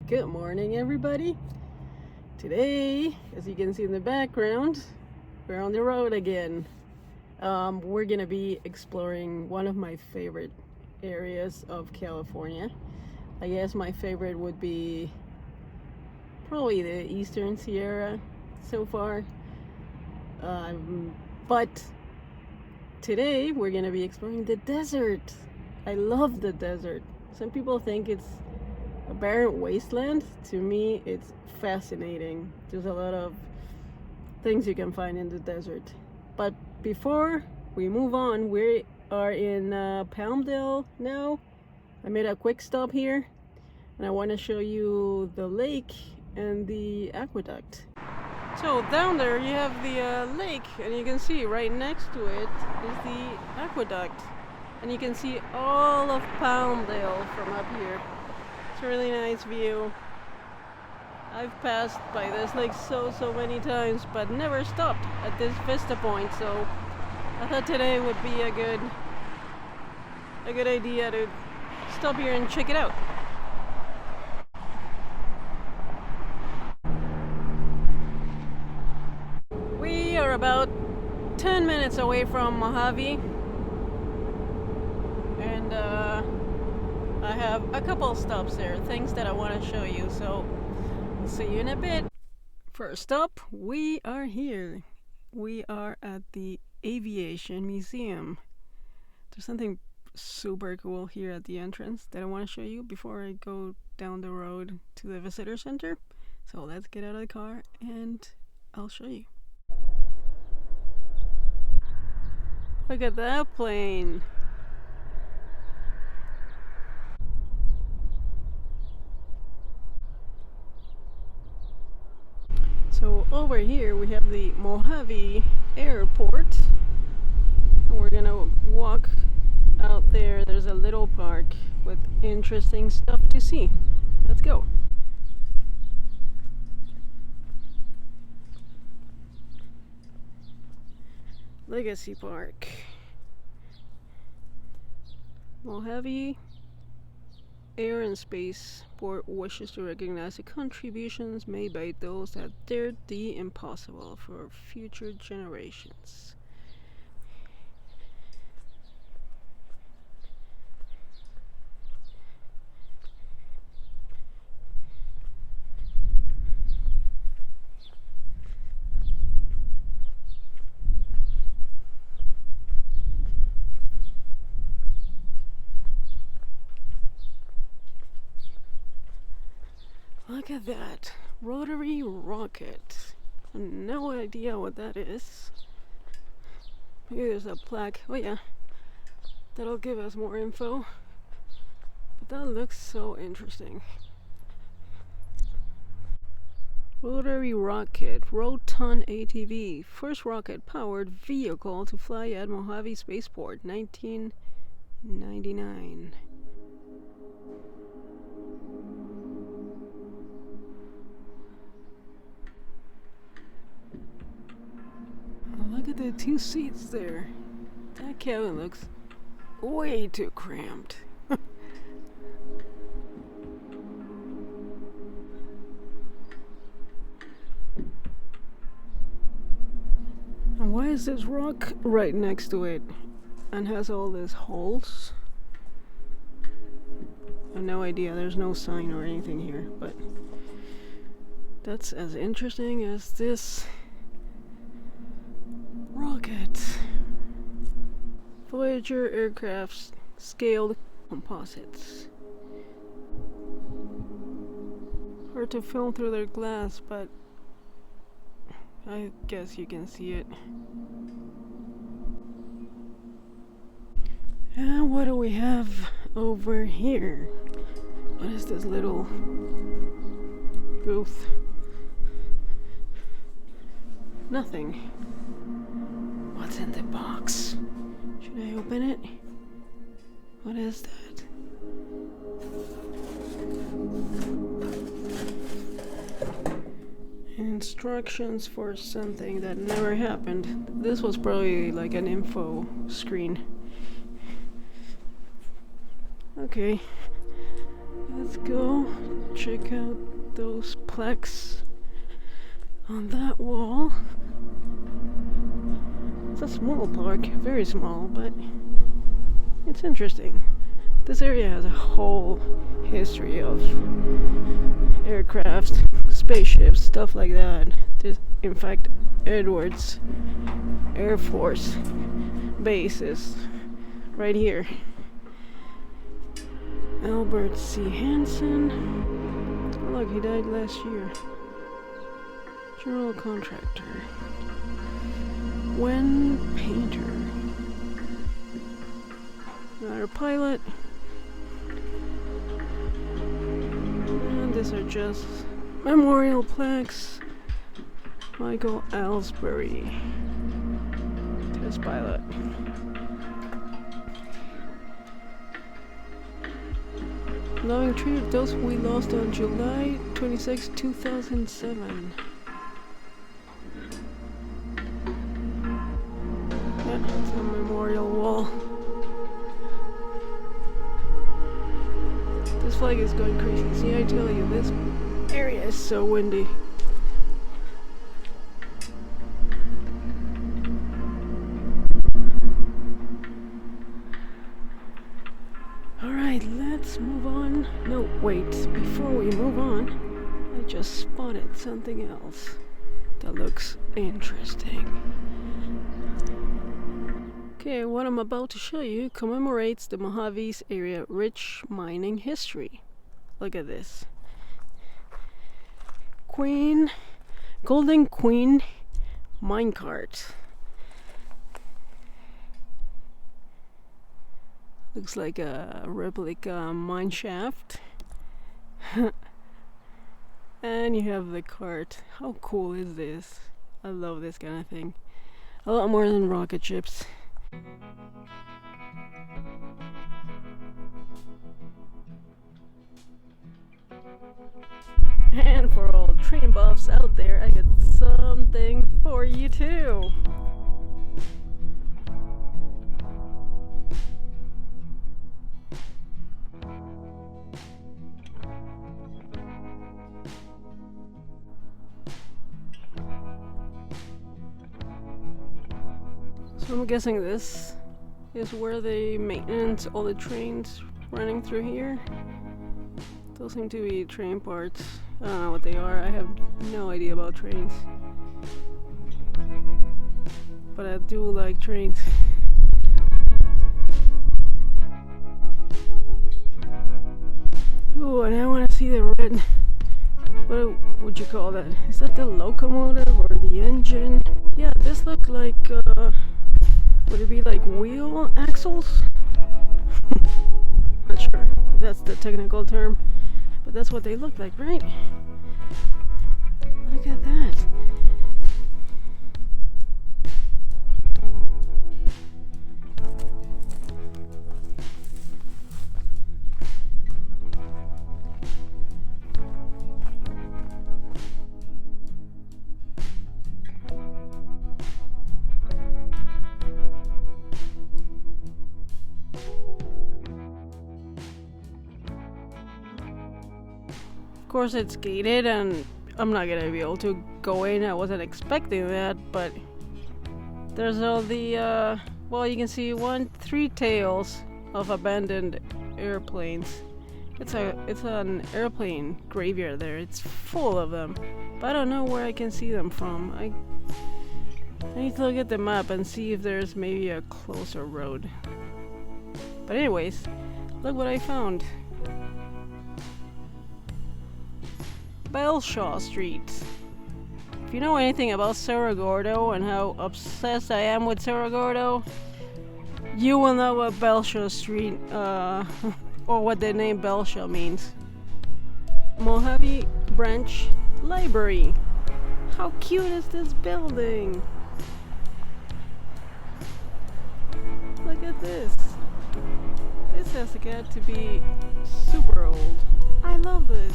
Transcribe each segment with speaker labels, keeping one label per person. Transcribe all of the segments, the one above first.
Speaker 1: Good morning, everybody. Today, as you can see in the background, we're on the road again. We're gonna be exploring one of my favorite areas of California. I guess my favorite would be probably the Eastern Sierra so far. But today we're gonna be exploring the desert. I love the desert. Some people think it's a barren wasteland. To me, it's fascinating. There's a lot of things you can find in the desert. But before we move on, we are in Palmdale now. I made a quick stop here and I want to show you the lake and the aqueduct. So down there you have the lake, and you can see right next to it is the aqueduct, and you can see all of Palmdale from up here. It's a really nice view. I've passed by this lake so many times, but never stopped at this vista point, so I thought today would be a good idea to stop here and check it out. We are about 10 minutes away from Mojave, and I have a couple stops there, things that I want to show you, so I'll see you in a bit. First up, we are here. We are at the Aviation Museum. There's something super cool here at the entrance that I want to show you before I go down the road to the visitor center. So let's get out of the car and I'll show you. Look at that plane. So over here we have the Mojave Airport, and we're gonna walk out there. There's a little park with interesting stuff to see. Let's go. Legacy Park. Mojave Air and Space Port wishes to recognize the contributions made by those that dared the impossible for future generations. Look at that rotary rocket. No idea what that is. Maybe there's a plaque. Oh yeah, that'll give us more info. But that looks so interesting. Rotary rocket, Roton ATV, first rocket-powered vehicle to fly at Mojave Spaceport, 1999. Look at the two seats there. That cabin looks way too cramped. And why is this rock right next to it and has all these holes? I have no idea. There's no sign or anything here, but that's as interesting as this rocket. Voyager aircraft's scaled composites. Hard to film through their glass, but I guess you can see it. And what do we have over here? What is this little booth? Nothing. What's in the box? Should I open it? What is that? Instructions for something that never happened. This was probably like an info screen. Okay. Let's go check out those plaques on that wall. It's a small park, very small, but it's interesting. This area has a whole history of aircraft, spaceships, stuff like that. There's, in fact, Edwards Air Force bases right here. Albert C. Hansen. Oh, look, he died last year. General contractor. Wen Painter. Another pilot. And these are just memorial plaques. Michael Ellsbury, test pilot. Loving tribute to those we lost on July 26, 2007. Yeah, it's a memorial wall. This flag is going crazy. See, I tell you, this area is so windy. Alright, let's move on. No, wait, before we move on, I just spotted something else that looks interesting. Okay, what I'm about to show you commemorates the Mojave's area rich mining history. Look at this. Golden Queen minecart. Looks like a replica mine shaft. And you have the cart. How cool is this? I love this kind of thing. A lot more than rocket ships. And for all train buffs out there, I got something for you too. So I'm guessing this is where they maintenance all the trains running through here. Those seem to be train parts. I don't know what they are. I have no idea about trains. But I do like trains. Ooh, and I want to see the red. What would you call that? Is that the locomotive or the engine? Yeah, this looked like, would it be like wheel axles? Not sure if that's the technical term, but that's what they look like, right? Look at that. Of course it's gated and I'm not gonna be able to go in. I wasn't expecting that, but there's all the well, you can see 3 tails of abandoned airplanes. It's an airplane graveyard there. It's full of them, but I don't know where I can see them from. I need to look at the map and see if there's maybe a closer road. But anyways, look what I found. Bellshaw Street. If you know anything about Cerro Gordo and how obsessed I am with Cerro Gordo, you will know what Bellshaw Street, or what the name Bellshaw means. Mojave Branch Library. How cute is this building? Look at this. This has got to be super old. I love this.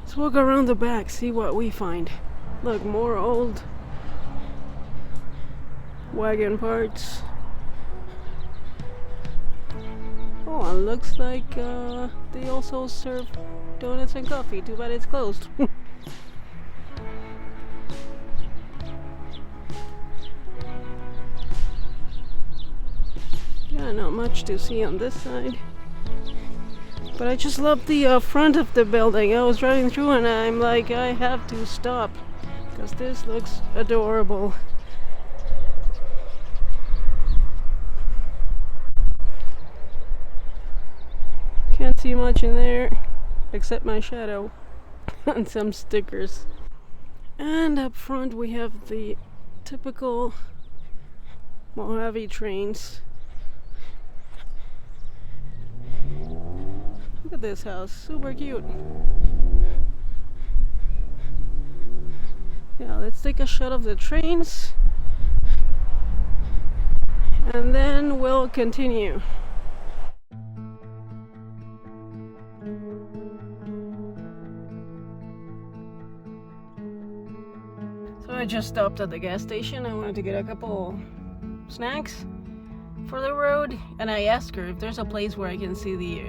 Speaker 1: Let's walk around the back, see what we find. Look, more old wagon parts. Oh, and looks like they also serve donuts and coffee. Too bad it's closed. Yeah, not much to see on this side. But I just love the front of the building. I was driving through and I'm like, I have to stop because this looks adorable. Can't see much in there except my shadow and some stickers. And up front we have the typical Mojave trains. Look at this house, super cute. Yeah, let's take a shot of the trains and then we'll continue. So I just stopped at the gas station. I wanted to get a couple snacks for the road, and I asked her if there's a place where I can see the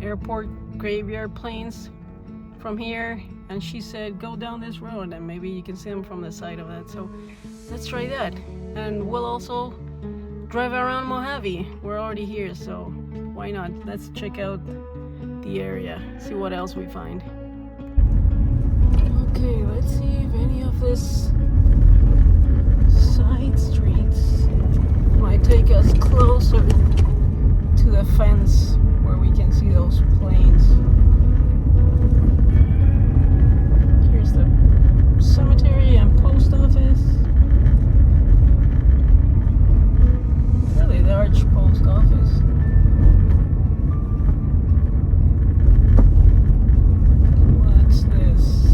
Speaker 1: airport graveyard planes from here, and she said go down this road and maybe you can see them from the side of that. So let's try that, and we'll also drive around Mojave. We're already here, so why not? Let's check out the area, see what else we find. Okay, let's see if any of this side streets might take us closer to the fence where we can see those planes. Here's the cemetery and post office. Really large post office. What's this?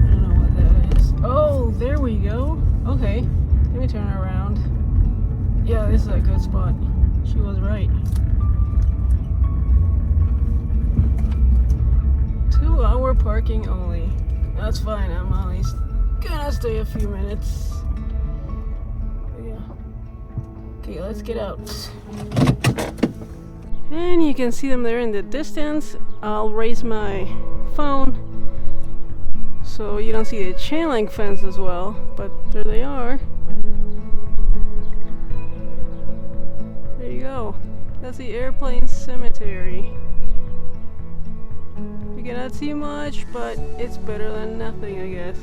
Speaker 1: I don't know what that is. Oh, there we go. Okay. Let me turn around. Yeah, this is a good spot. She was right. 2-hour parking only. That's fine. I'm at least gonna stay a few minutes. But yeah. Okay, let's get out. And you can see them there in the distance. I'll raise my phone so you don't see the chain link fence as well, but there they are. There you go. That's the airplane cemetery. You cannot see much, but it's better than nothing, I guess.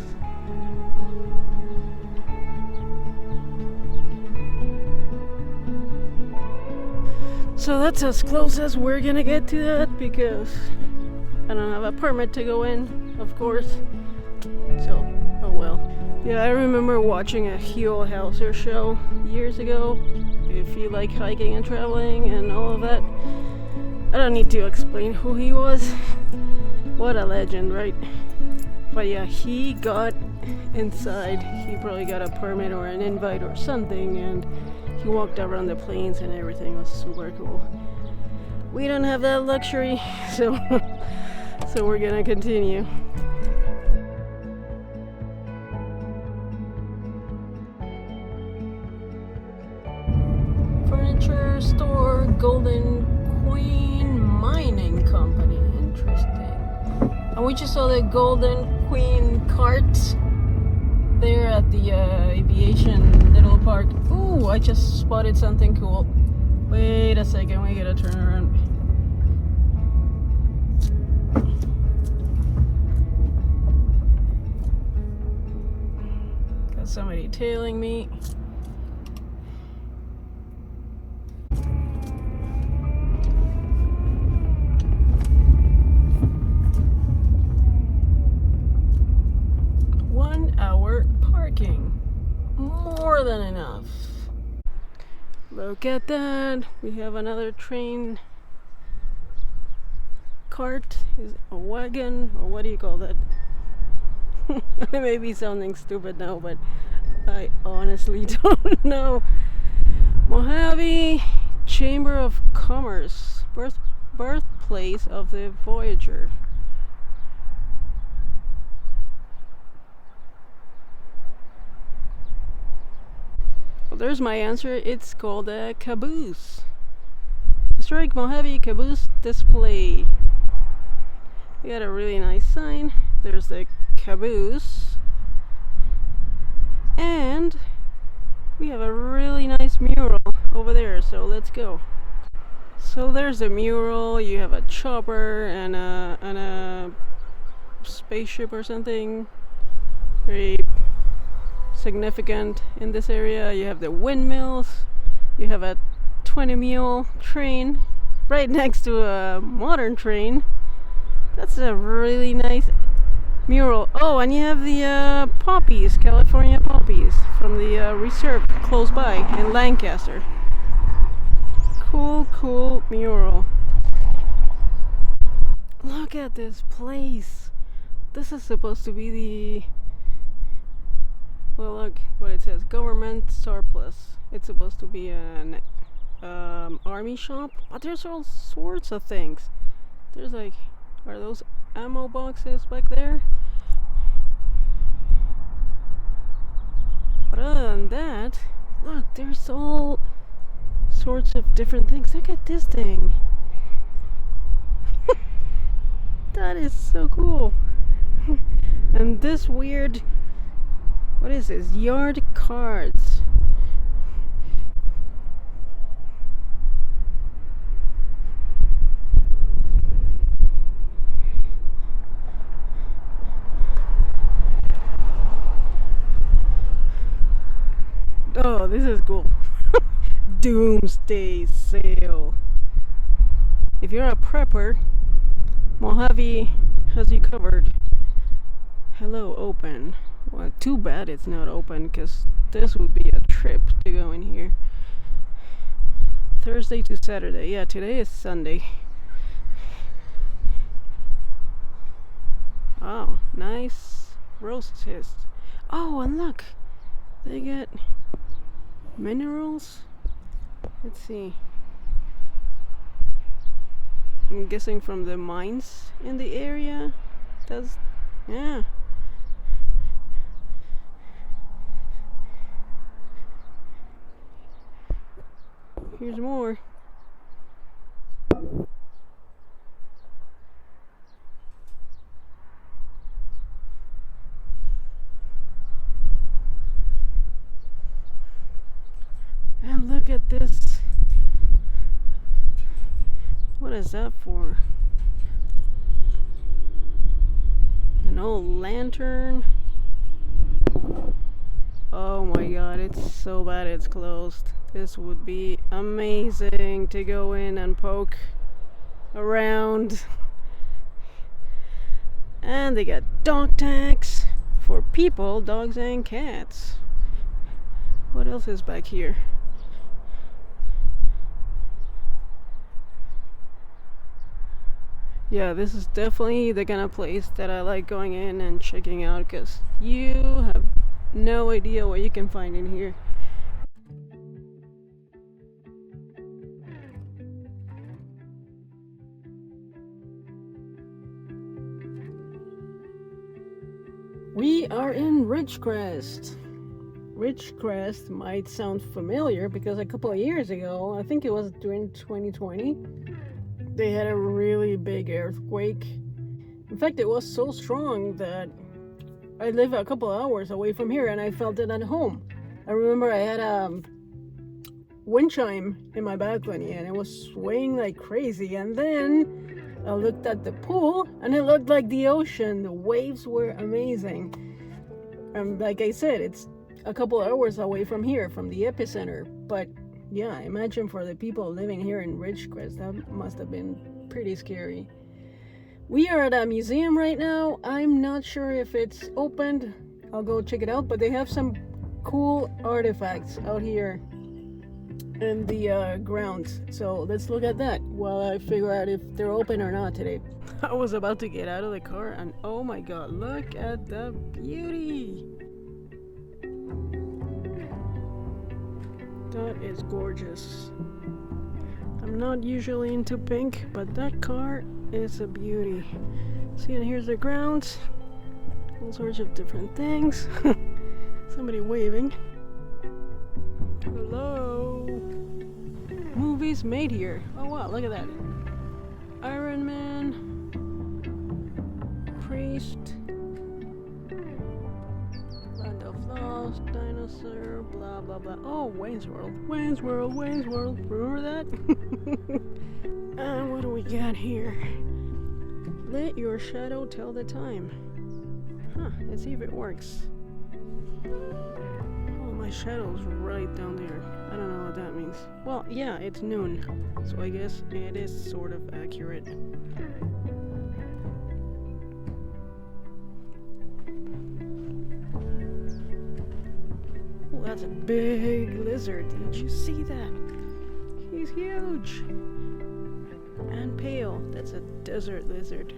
Speaker 1: So that's as close as we're gonna get to that because I don't have a permit to go in, of course. So, oh well. Yeah, I remember watching a Huell Hauser show years ago. If you like hiking and traveling and all of that, I don't need to explain who he was. What a legend, right? But yeah, he got inside. He probably got a permit or an invite or something, and he walked around the plains and everything. Was super cool. We don't have that luxury, so we're gonna continue. Furniture store, Golden Queen Mining Company. Interesting. And we just saw the Golden Queen cart there at the aviation little park. Ooh, I just spotted something cool. Wait a second, we gotta turn around. Got somebody tailing me. More than enough. Look at that. We have another train cart. Is a wagon, or what do you call that? I may be sounding stupid now, but I honestly don't know. Mojave Chamber of Commerce, birthplace of the Voyager. Well, there's my answer. It's called a caboose. Historic Mojave caboose display. We got a really nice sign. There's the caboose. And we have a really nice mural over there, so let's go. So there's a mural. You have a chopper and a spaceship or something. Very significant in this area. You have the windmills. You have a 20-mule train right next to a modern train. That's a really nice mural. Oh, and you have the poppies, California poppies, from the reserve close by in Lancaster. Cool mural. Look at this place. This is supposed to be the... Well, look what it says. Government surplus. It's supposed to be an army shop. But there's all sorts of things. There's like... Are those ammo boxes back there? But other than that, look, there's all sorts of different things. Look at this thing. That is so cool. And this weird, what is this? Yard cards. Oh, this is cool. Doomsday sale. If you're a prepper, Mojave has you covered. Hello, open. Well, too bad it's not open, because this would be a trip to go in here. Thursday to Saturday. Yeah, today is Sunday. Oh, nice roast test. Oh, and look, they get minerals. Let's see. I'm guessing from the mines in the area. Yeah. Here's more. And look at this. What is that for? An old lantern. Oh my god, it's so bad it's closed. This would be amazing to go in and poke around. And they got dog tags for people, dogs and cats. What else is back here? Yeah, this is definitely the kind of place that I like going in and checking out, because you have no idea what you can find in here. We are in Ridgecrest. Ridgecrest might sound familiar because a couple of years ago, I think it was during 2020, they had a really big earthquake. In fact, it was so strong that I live a couple of hours away from here and I felt it at home. I remember I had a wind chime in my balcony and it was swaying like crazy, and then I looked at the pool and it looked like the ocean. The waves were amazing. And like I said, it's a couple of hours away from here, from the epicenter. But yeah, imagine for the people living here in Ridgecrest, that must have been pretty scary. We are at a museum right now. I'm not sure if it's opened. I'll go check it out, but they have some cool artifacts out here in the grounds. So let's look at that while I figure out if they're open or not today. I was about to get out of the car and oh my god, look at the beauty. That is gorgeous. I'm not usually into pink, but that car is a beauty. See, and here's the grounds. All sorts of different things. Somebody waving. Hello. Movies made here. Oh wow, look at that. Iron Man. Priest. Land of Lost. Dinosaur. Blah blah blah. Oh, Wayne's World. Wayne's World. Wayne's World. Remember that? And what do we got here? Let your shadow tell the time. Huh, let's see if it works. Oh, my shadow's right down there. I don't know what that means. Well, yeah, it's noon, so I guess it is sort of accurate. Oh, that's a big lizard. Did you see that? He's huge. And pale. That's a desert lizard.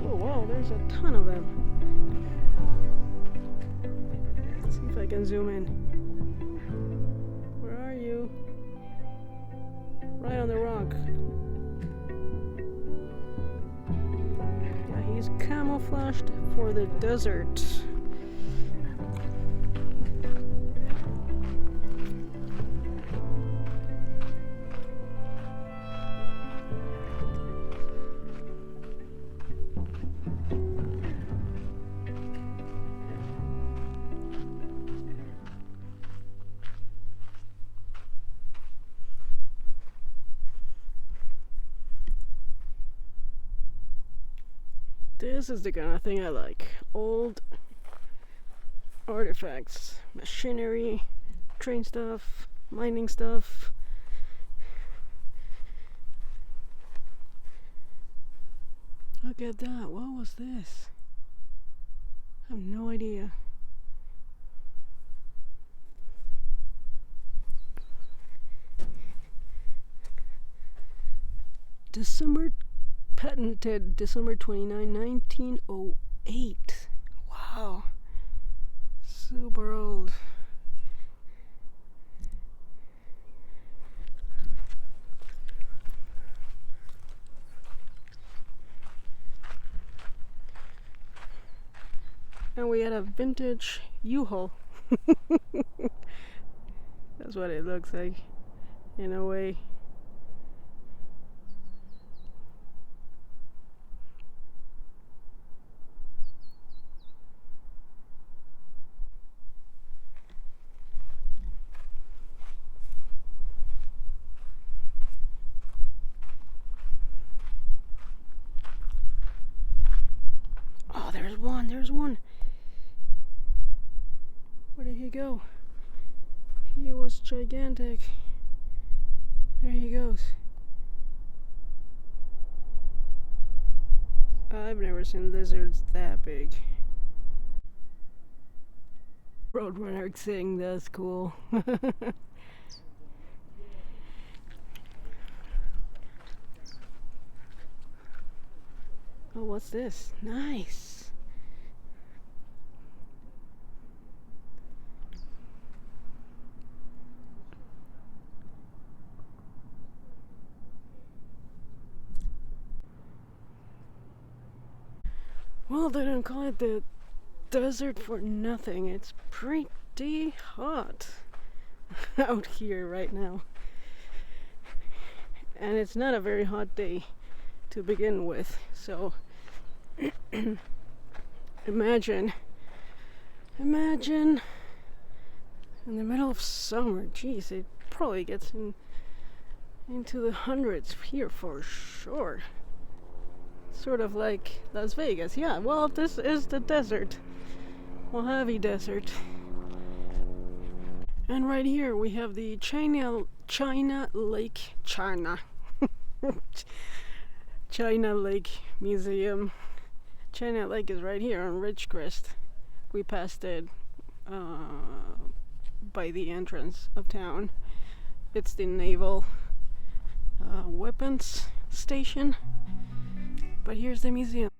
Speaker 1: Oh wow, there's a ton of them. Let's see if I can zoom in. Where are you? Right on the rock. Yeah, he's camouflaged for the desert. This is the kind of thing I like. Old artifacts, machinery, train stuff, mining stuff. Look at that. What was this? I have no idea. Patented December 29, 1908. Wow. Super old. And we had a vintage U-Haul. That's what it looks like, in a way. There's one. Where did he go? He was gigantic. There he goes. I've never seen lizards that big. Roadrunner thing, that's cool. Oh, what's this? Nice. Well, they don't call it the desert for nothing. It's pretty hot out here right now. And it's not a very hot day to begin with. So imagine in the middle of summer. Geez, it probably gets into the hundreds here for sure. Sort of like Las Vegas. Yeah, well, this is the desert. Mojave Desert. And right here we have the China Lake Museum. China Lake is right here on Ridgecrest. We passed it by the entrance of town. It's the naval weapons station. But here's the museum.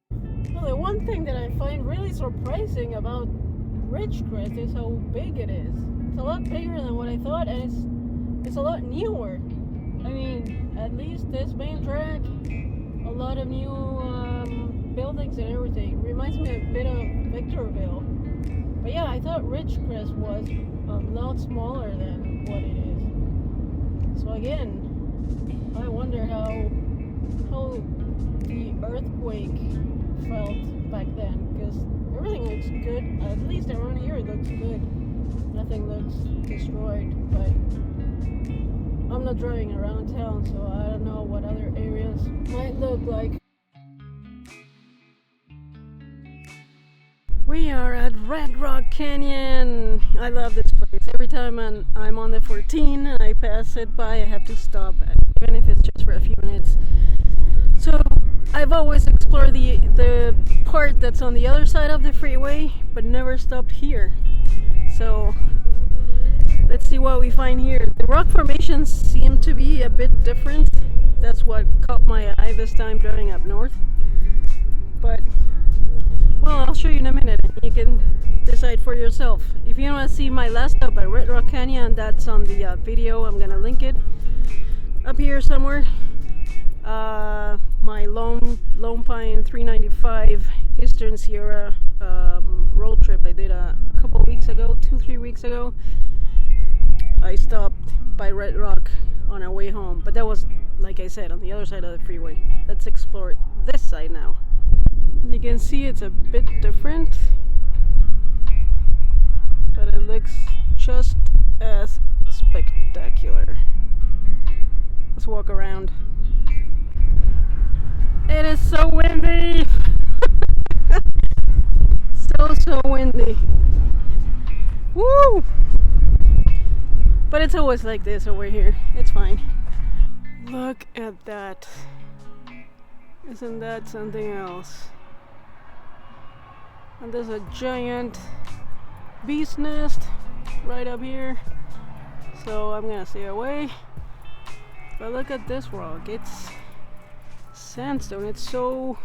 Speaker 1: Well, the one thing that I find really surprising about Ridgecrest is how big it is. It's a lot bigger than what I thought, and it's a lot newer. I mean, at least this main track, a lot of new buildings and everything. Reminds me a bit of Victorville. But yeah, I thought Ridgecrest was a lot smaller than what it is. So again, I wonder how the earthquake felt back then, because everything looks good. At least around here it looks good. Nothing looks destroyed, but I'm not driving around town, so I don't know what other areas might look like. We are at Red Rock Canyon. I love this place. Every time I'm on the 14 and I pass it by, I have to stop, even if it's just for a few minutes. So I've always explored the part that's on the other side of the freeway, but never stopped here. So let's see what we find here. The rock formations seem to be a bit different. That's what caught my eye this time driving up north. But, well, I'll show you in a minute. You can decide for yourself. If you want to see my last stop at Red Rock Canyon, that's on the video. I'm gonna link it up here somewhere. My Lone Pine 395 Eastern Sierra road trip I did a couple weeks ago, 2-3 weeks ago. I stopped by Red Rock on our way home, but that was, like I said, on the other side of the freeway. Let's explore this side now. As you can see, it's a bit different, but it looks just as spectacular. Let's walk around. It is so windy! So windy. Woo! But it's always like this over here. It's fine. Look at that. Isn't that something else? And there's a giant bee's nest right up here. So I'm gonna stay away. But look at this rock. It's sandstone. It's so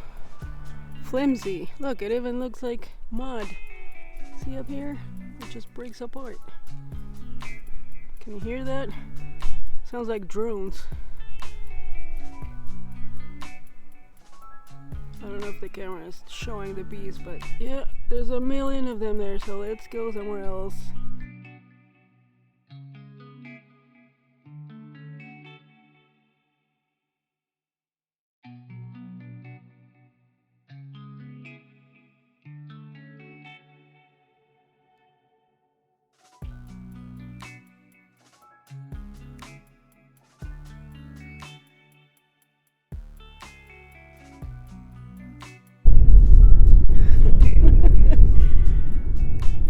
Speaker 1: flimsy. Look, it even looks like mud. See up here? It just breaks apart. Can you hear that? Sounds like drones. I don't know if the camera is showing the bees, but yeah, there's a million of them there, so let's go somewhere else.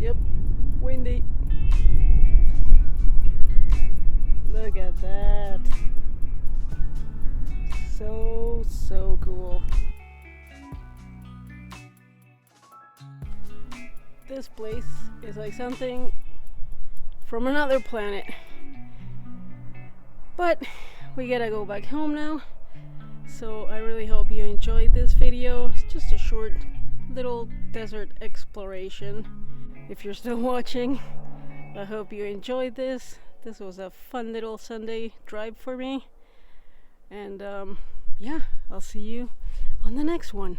Speaker 1: Yep, windy. Look at that. So cool. This place is like something from another planet. But we gotta go back home now. So I really hope you enjoyed this video. It's just a short little desert exploration. If you're still watching, I hope you enjoyed this. This was a fun little Sunday drive for me. And yeah, I'll see you on the next one.